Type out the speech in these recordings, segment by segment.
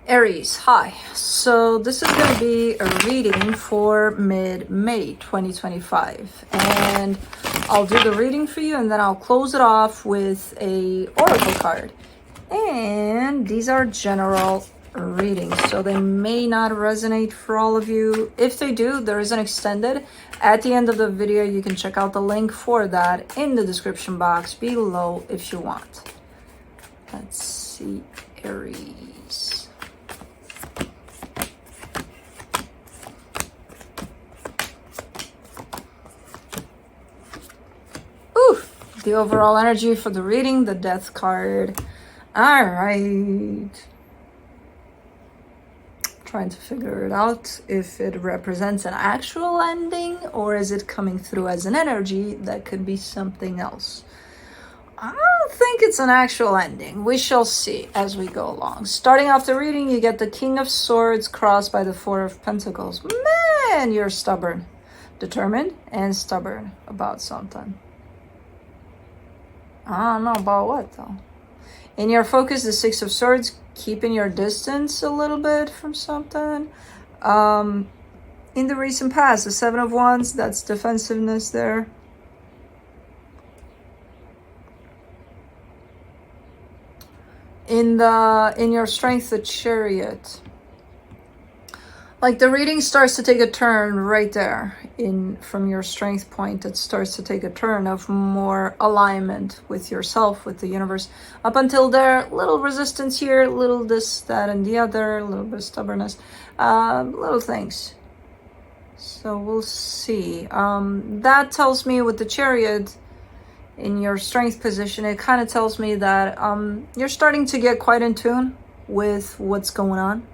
Aries, hi. So this is going to be a reading for mid-May 2025. And I'll do the reading for you and then I'll close it off with a oracle card. And these are general readings, so they may not resonate for all of you. If they do, there is an extended. At the end of the video, you can check out the link for that in the description box below if you want. Let's see, Aries. The overall energy for the reading, the Death card. All right. Trying to figure it out if it represents an actual ending or is it coming through as an energy that could be something else. I don't think it's an actual ending. We shall see as we go along. Starting off the reading, you get the King of Swords crossed by the Four of Pentacles. Man, you're stubborn. Determined and stubborn about something. I don't know about what though. In your focus, the Six of Swords, keeping your distance a little bit from something. In the recent past, the Seven of Wands, that's defensiveness there. In your strength, the Chariot. Like the reading starts to take a turn right there from your strength point. It starts to take a turn of more alignment with yourself, with the universe. Up until there, little resistance here, little this, that, and the other, a little bit of stubbornness, little things. So we'll see. That tells me with the Chariot in your strength position, it kind of tells me that you're starting to get quite in tune with what's going on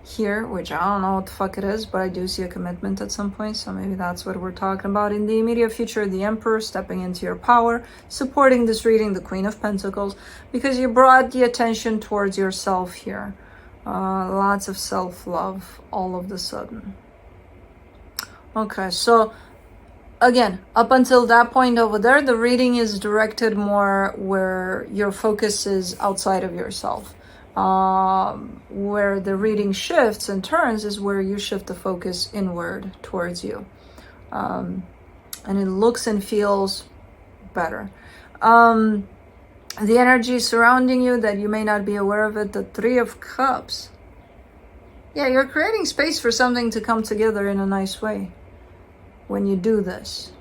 here, which I don't know what the fuck it is, but I do see a commitment at some point, so maybe that's what we're talking about. In the immediate future, the Emperor stepping into your power, supporting this reading, the Queen of Pentacles, because you brought the attention towards yourself here. Lots of self-love all of the sudden. Okay, so again, up until that point over there, the reading is directed more where your focus is outside of yourself. Where the reading shifts and turns is where you shift the focus inward towards you. And it looks and feels better. The energy surrounding you that you may not be aware of it, the Three of Cups. Yeah, you're creating space for something to come together in a nice way when you do this.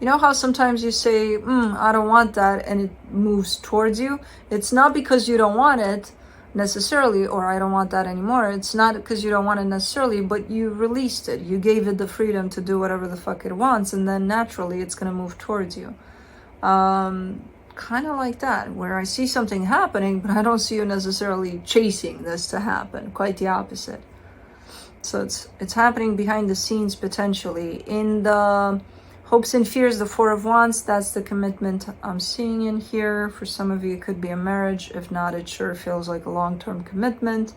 You know how sometimes you say, I don't want that, and it moves towards you? It's not because you don't want it necessarily, or I don't want that anymore. It's not because you don't want it necessarily, but you released it. You gave it the freedom to do whatever the fuck it wants, and then naturally it's going to move towards you. Kind of like that, where I see something happening, but I don't see you necessarily chasing this to happen. Quite the opposite. So it's happening behind the scenes potentially. In the Hopes and Fears, the Four of Wands, that's the commitment I'm seeing in here. For some of you, it could be a marriage. If not, it sure feels like a long-term commitment.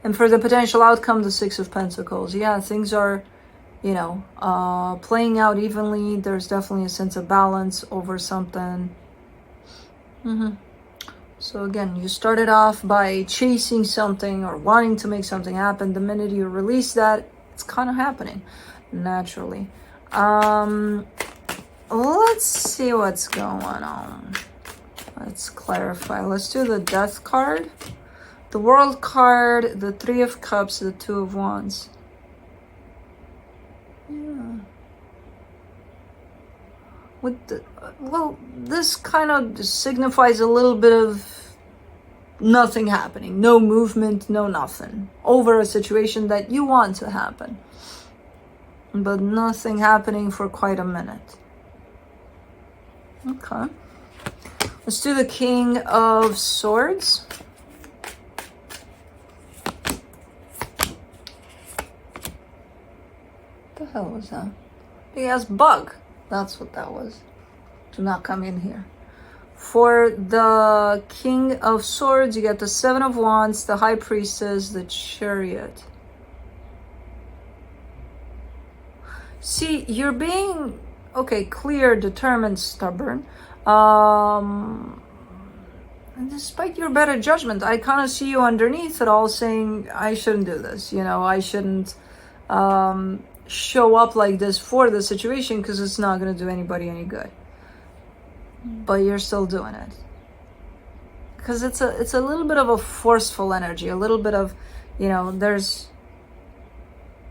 And for the potential outcome, the Six of Pentacles. Yeah, things are, playing out evenly. There's definitely a sense of balance over something. So again, you started off by chasing something or wanting to make something happen. The minute you release that, it's kind of happening naturally. Let's see what's going on. Let's clarify. Let's do the Death card, the World card, the Three of Cups, the Two of Wands. Yeah. This kind of signifies a little bit of nothing happening, no movement, no nothing over a situation that you want to happen. But nothing happening for quite a minute. Okay. Let's do the King of Swords. What the hell was that? Big ass bug. That's what that was. Do not come in here. For the King of Swords, you get the Seven of Wands, the High Priestess, the Chariot. See, you're being, okay, clear, determined, stubborn. And despite your better judgment, I kind of see you underneath it all saying, I shouldn't do this. You know, I shouldn't show up like this for the situation because it's not going to do anybody any good. But you're still doing it. Because it's a little bit of a forceful energy, a little bit of, you know, there's,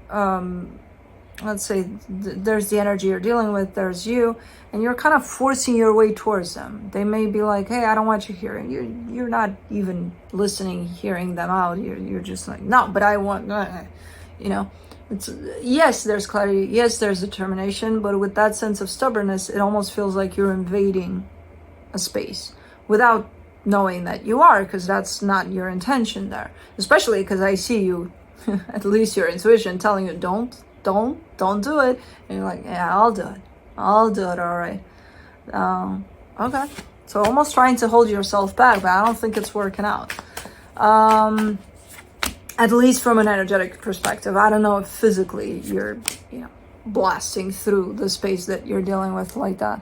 let's say there's the energy you're dealing with, there's you, and you're kind of forcing your way towards them. They may be like, hey, I don't want you hearing. You're not even listening, hearing them out. You're just like, no, but I want, you know. It's, yes, there's clarity, yes, there's determination, but with that sense of stubbornness, it almost feels like you're invading a space without knowing that you are, because that's not your intention there. Especially because I see you, at least your intuition, telling you, don't do it. And you're like, yeah, I'll do it, all right. Okay, so almost trying to hold yourself back, but I don't think it's working out. At least from an energetic perspective. I don't know if physically you're, you know, blasting through the space that you're dealing with like that.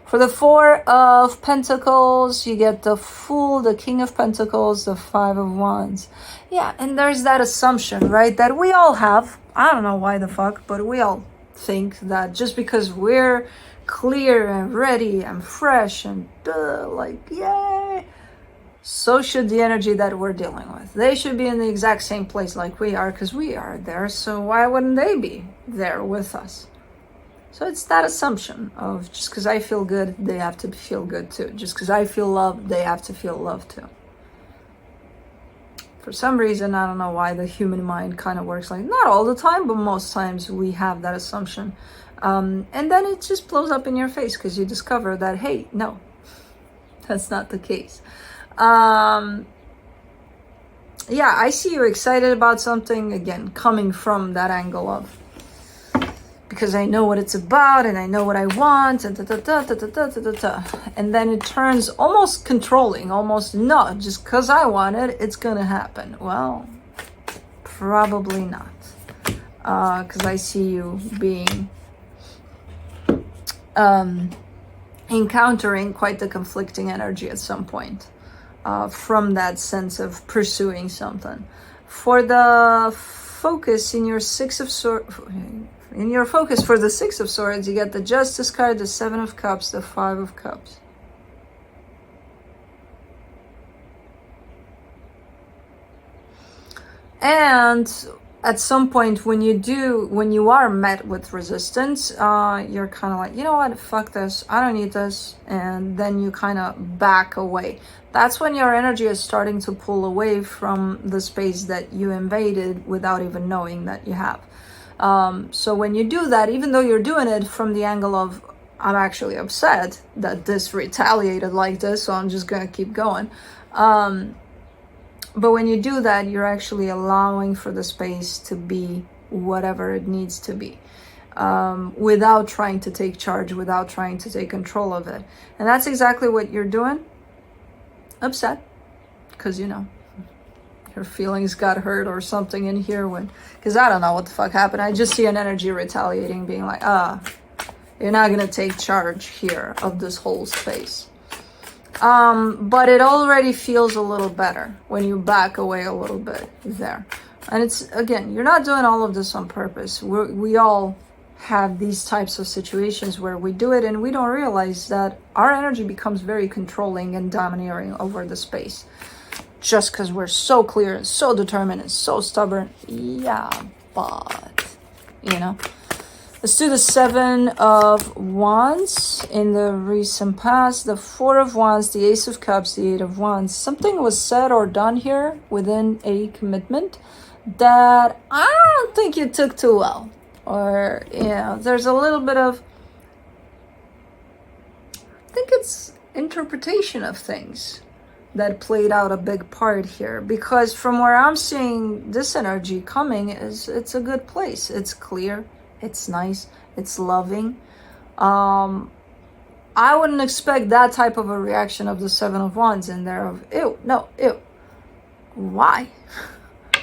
For the Four of Pentacles, you get the Fool, the King of Pentacles, the Five of Wands. Yeah, and there's that assumption, right, that we all have. I don't know why the fuck, but we all think that just because we're clear and ready and fresh and like, yay, so should the energy that we're dealing with. They should be in the exact same place like we are, because we are there, so why wouldn't they be there with us? So it's that assumption of just because I feel good, they have to feel good too. Just because I feel love, they have to feel love too. For some reason, I don't know why the human mind kind of works like, not all the time, but most times we have that assumption. And then it just blows up in your face because you discover that, hey, no, that's not the case. Yeah, I see you excited about something, again, coming from that angle of, because I know what it's about and I know what I want, and and then it turns almost controlling, almost, no, just because I want it, it's gonna happen. Well, probably not, because I see you being encountering quite the conflicting energy at some point. From that sense of pursuing something. For the focus in your Six of Swords, in your focus for the Six of Swords, you get the Justice card, the Seven of Cups, the Five of Cups. And at some point when you are met with resistance, you're kind of like, you know what, fuck this, I don't need this, and then you kind of back away. That's when your energy is starting to pull away from the space that you invaded without even knowing that you have. So when you do that, even though you're doing it from the angle of, I'm actually upset that this retaliated like this, so I'm just gonna keep going. But when you do that, you're actually allowing for the space to be whatever it needs to be, without trying to take charge, without trying to take control of it. And that's exactly what you're doing. Upset, because, you know, your feelings got hurt or something in here because I don't know what the fuck happened. I just see an energy retaliating, being like, you're not going to take charge here of this whole space. But it already feels a little better when you back away a little bit there. And it's, again, you're not doing all of this on purpose. We all have these types of situations where we do it and we don't realize that our energy becomes very controlling and domineering over the space. Just because we're so clear and so determined and so stubborn. Yeah, but, you know. Let's do the Seven of Wands in the recent past, the Four of Wands, the Ace of Cups, the Eight of Wands. Something was said or done here within a commitment that I don't think you took too well. Or, you know, there's a little bit of, I think it's interpretation of things that played out a big part here. Because from where I'm seeing this energy coming is, it's a good place. It's clear. It's nice. It's loving. I wouldn't expect that type of a reaction of the Seven of Wands in there of, ew, no, ew. Why?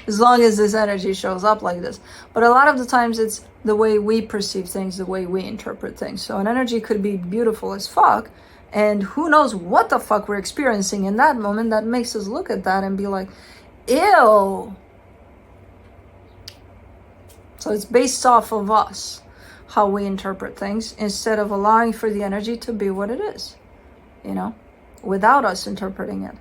As long as this energy shows up like this. But a lot of the times it's the way we perceive things, the way we interpret things. So an energy could be beautiful as fuck, And who knows what the fuck we're experiencing in that moment that makes us look at that and be like, ew. So it's based off of us, how we interpret things, instead of allowing for the energy to be what it is, you know, without us interpreting it.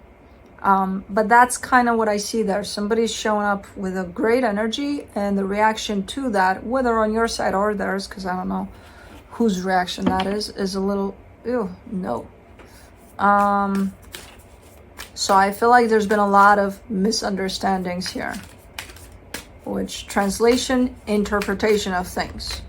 But that's kind of what I see there. Somebody's showing up with a great energy, and the reaction to that, whether on your side or theirs, because I don't know whose reaction that is a little, ew, no. So I feel like there's been a lot of misunderstandings here, which translation, interpretation of things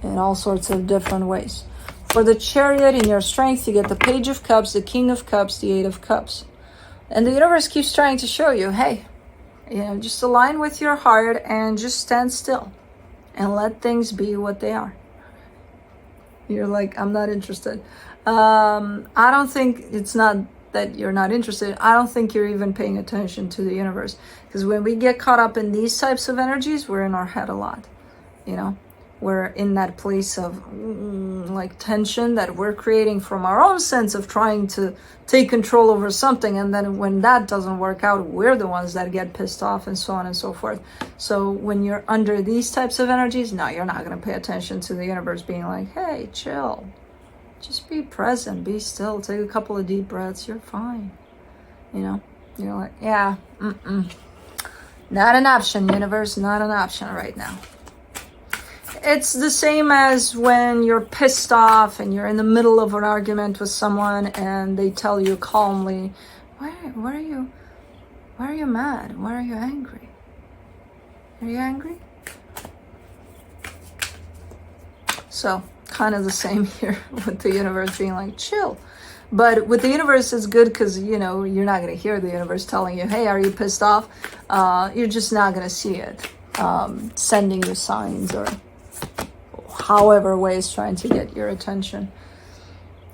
in all sorts of different ways. For the Chariot, in your strength, you get the Page of Cups, the King of Cups, the Eight of Cups. And the universe keeps trying to show you, hey, you know, just align with your heart and just stand still and let things be what they are. You're like, I'm not interested. I don't think it's not that you're not interested. I don't think you're even paying attention to the universe. Because when we get caught up in these types of energies, we're in our head a lot, you know? We're in that place of like tension that we're creating from our own sense of trying to take control over something. And then when that doesn't work out, we're the ones that get pissed off and so on and so forth. So when you're under these types of energies, no, you're not going to pay attention to the universe being like, hey, chill. Just be present, be still, take a couple of deep breaths. You're fine. You know, you're like, yeah, not an option, universe, not an option right now. It's the same as when you're pissed off and you're in the middle of an argument with someone and they tell you calmly, why are you mad? Why are you angry? Are you angry? So kind of the same here with the universe being like, chill. But with the universe, it's good because, you know, you're not going to hear the universe telling you, hey, are you pissed off? You're just not going to see it sending you signs or however ways trying to get your attention.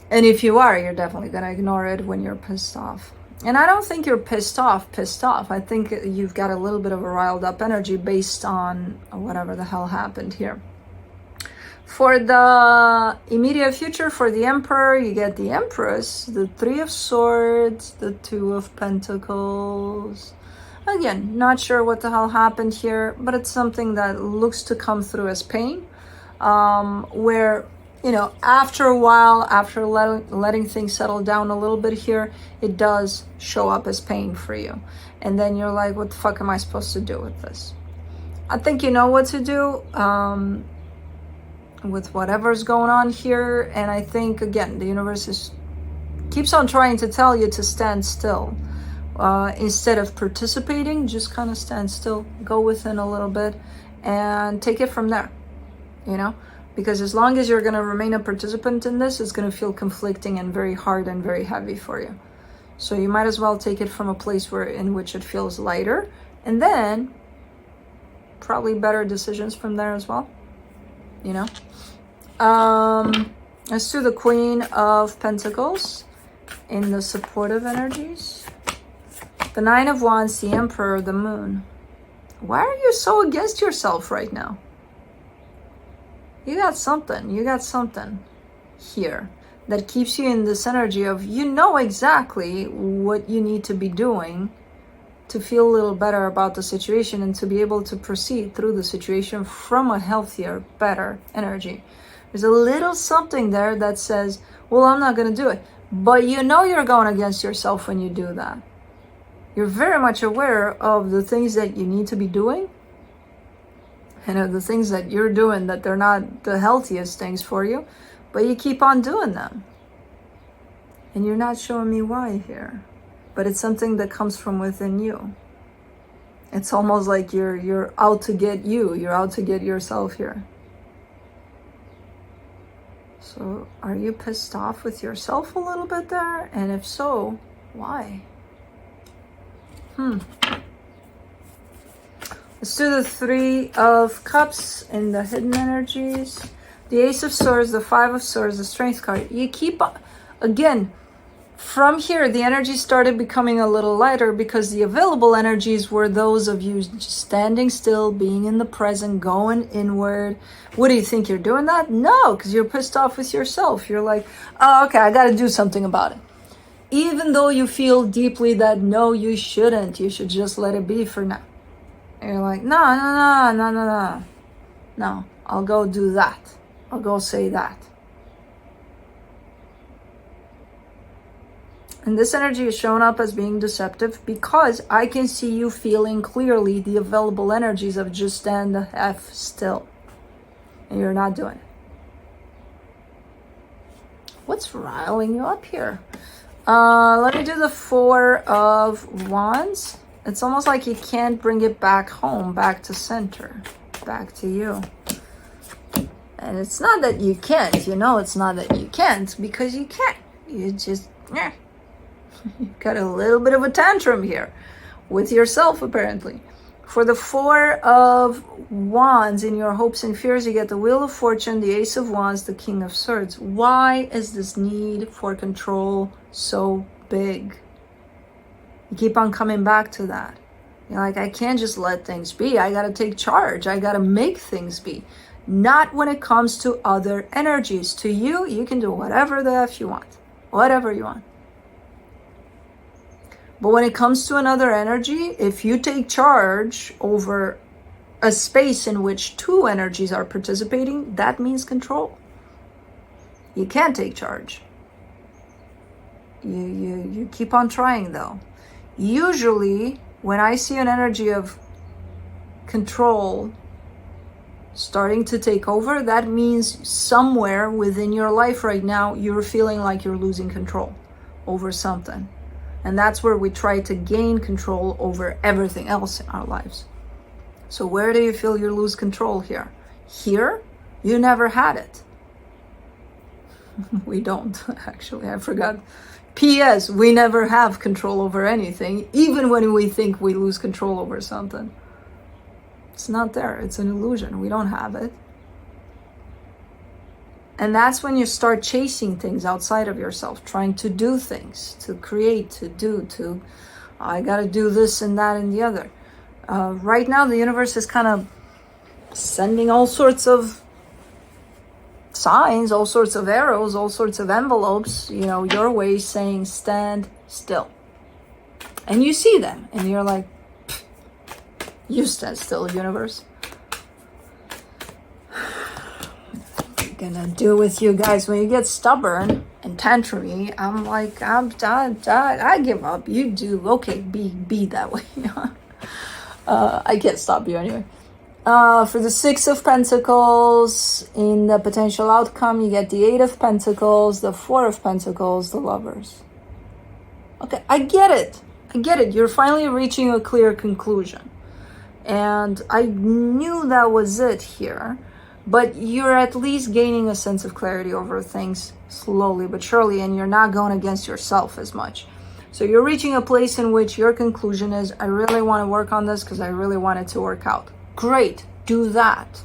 And if you are, you're definitely going to ignore it when you're pissed off. And I don't think you're pissed off. I think you've got a little bit of a riled up energy based on whatever the hell happened here. For the immediate future, for the Emperor, you get the Empress, the Three of Swords, the Two of Pentacles. Again, not sure what the hell happened here, but it's something that looks to come through as pain. Where, you know, after a while, after letting things settle down a little bit here, it does show up as pain for you. And then you're like, what the fuck am I supposed to do with this? I think you know what to do with whatever's going on here. And I think, again, the universe keeps on trying to tell you to stand still. Instead of participating, just kind of stand still, go within a little bit and take it from there. You know, because as long as you're going to remain a participant in this, it's going to feel conflicting and very hard and very heavy for you. So you might as well take it from a place in which it feels lighter, and then probably better decisions from there as well. You know, as to the Queen of Pentacles in the supportive energies, the Nine of Wands, the Emperor, the Moon. Why are you so against yourself right now? You got something here that keeps you in this energy of, you know exactly what you need to be doing to feel a little better about the situation and to be able to proceed through the situation from a healthier, better energy. There's a little something there that says, well, I'm not going to do it. But you know you're going against yourself when you do that. You're very much aware of the things that you need to be doing. And the things that you're doing that they're not the healthiest things for you, but you keep on doing them. And you're not showing me why here. But it's something that comes from within you. It's almost like you're out to get you. You're out to get yourself here. So are you pissed off with yourself a little bit there? And if so, why? Let's do the Three of Cups in the hidden energies. The Ace of Swords, the Five of Swords, the Strength card. You keep, again, From here, the energy started becoming a little lighter because the available energies were those of you standing still, being in the present, going inward. What do you think you're doing that? No, because you're pissed off with yourself. You're like, oh, okay, I got to do something about it. Even though you feel deeply that no, you shouldn't. You should just let it be for now. And you're like, no, I'll go do that. I'll go say that. And this energy is shown up as being deceptive because I can see you feeling clearly the available energies of just stand the F still. And you're not doing it. What's riling you up here? Let me do the Four of Wands. It's almost like you can't bring it back home, back to center, back to you. And it's not that you can't, it's not that you can't, because you can't. You just, you've got a little bit of a tantrum here with yourself, apparently. For the Four of Wands, in your hopes and fears, you get the Wheel of Fortune, the Ace of Wands, the King of Swords. Why is this need for control so big? You keep on coming back to that. You're like, I can't just let things be. I got to take charge. I got to make things be. Not when it comes to other energies. To you, you can do whatever the F you want. Whatever you want. But when it comes to another energy, if you take charge over a space in which two energies are participating, that means control. You can't take charge. You keep on trying though. Usually, when I see an energy of control starting to take over, that means somewhere within your life right now, you're feeling like you're losing control over something. And that's where we try to gain control over everything else in our lives. So where do you feel you lose control here? Here, you never had it. We don't, actually, I forgot. P.S. We never have control over anything, even when we think we lose control over something. It's not there, it's an illusion, we don't have it. And that's when you start chasing things outside of yourself, trying to do things, to create, I gotta do this and that and the other. Right now, the universe is kind of sending all sorts of signs, all sorts of arrows, all sorts of envelopes, your way, saying stand still. And you see them, and you're like, you stand still, universe. Gonna do with you guys when you get stubborn and tantrumy. I'm like, I give up. You do okay. Be that way. I can't stop you anyway. For the Six of Pentacles, in the potential outcome, you get the Eight of Pentacles, the Four of Pentacles, the Lovers. Okay, I get it. You're finally reaching a clear conclusion, and I knew that was it here. But you're at least gaining a sense of clarity over things slowly but surely, and you're not going against yourself as much. So you're reaching a place in which your conclusion is, I really want to work on this because I really want it to work out. Great, do that.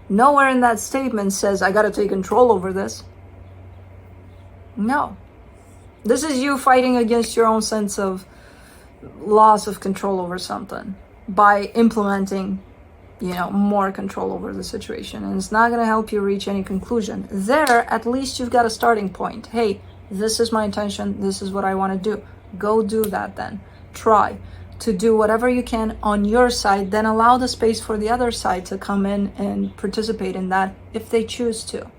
Nowhere in that statement says, I got to take control over this. No. This is you fighting against your own sense of loss of control over something by implementing more control over the situation, and it's not going to help you reach any conclusion. There, at least you've got a starting point. Hey, this is my intention. This is what I want to do. Go do that then. Try to do whatever you can on your side, then allow the space for the other side to come in and participate in that if they choose to.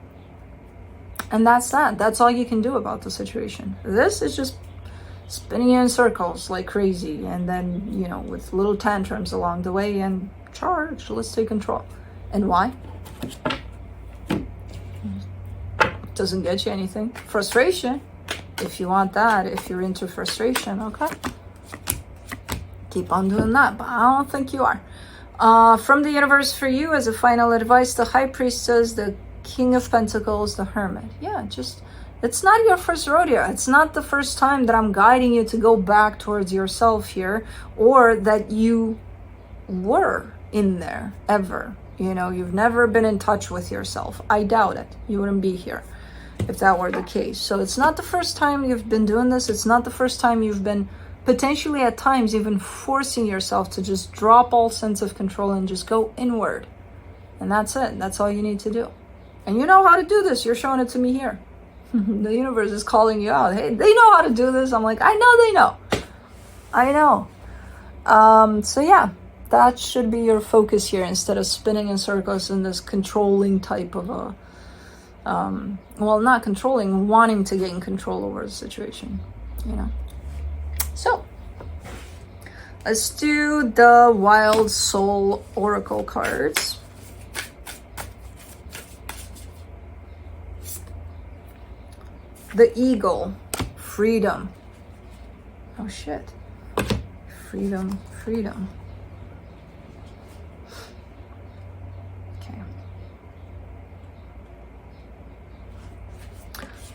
And that's that. That's all you can do about the situation. This is just spinning you in circles like crazy, and then, with little tantrums along the way, and charge, let's take control. And why? Doesn't get you anything. Frustration, if you want that, if you're into frustration, okay, keep on doing that, but I don't think you are. From the universe for you, as a final advice, the High Priestess, the King of Pentacles, the Hermit. Yeah, it's not your first rodeo. It's not the first time that I'm guiding you to go back towards yourself here, or that you were in there ever. You've never been in touch with yourself. I doubt it. You wouldn't be here. if that were the case. So it's not the first time you've been doing this. It's not the first time you've been potentially at times even forcing yourself to just drop all sense of control and just go inward. And that's it. That's all you need to do. And you know how to do this. You're showing it to me here. The universe is calling you out. Hey, they know how to do this. I'm like, I know they know. I know. So yeah, that should be your focus here instead of spinning in circles in this controlling type of a, well, not controlling, wanting to gain control over the situation, you know. So let's do the Wild Soul Oracle cards. The Eagle, freedom. Oh shit. Freedom, freedom. Okay.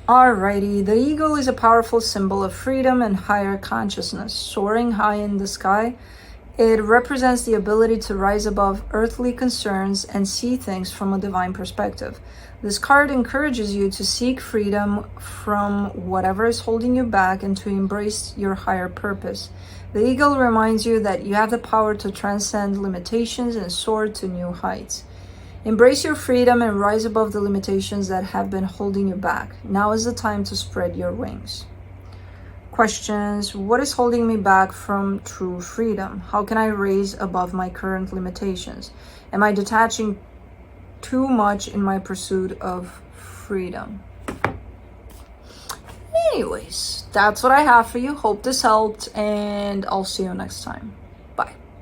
Alrighty, the eagle is a powerful symbol of freedom and higher consciousness, soaring high in the sky. It represents the ability to rise above earthly concerns and see things from a divine perspective. This card encourages you to seek freedom from whatever is holding you back and to embrace your higher purpose. The eagle reminds you that you have the power to transcend limitations and soar to new heights. Embrace your freedom and rise above the limitations that have been holding you back. Now is the time to spread your wings. Questions. What is holding me back from true freedom? How can I raise above my current limitations? Am I detaching too much in my pursuit of freedom? Anyways, that's what I have for you. Hope this helped, and I'll see you next time.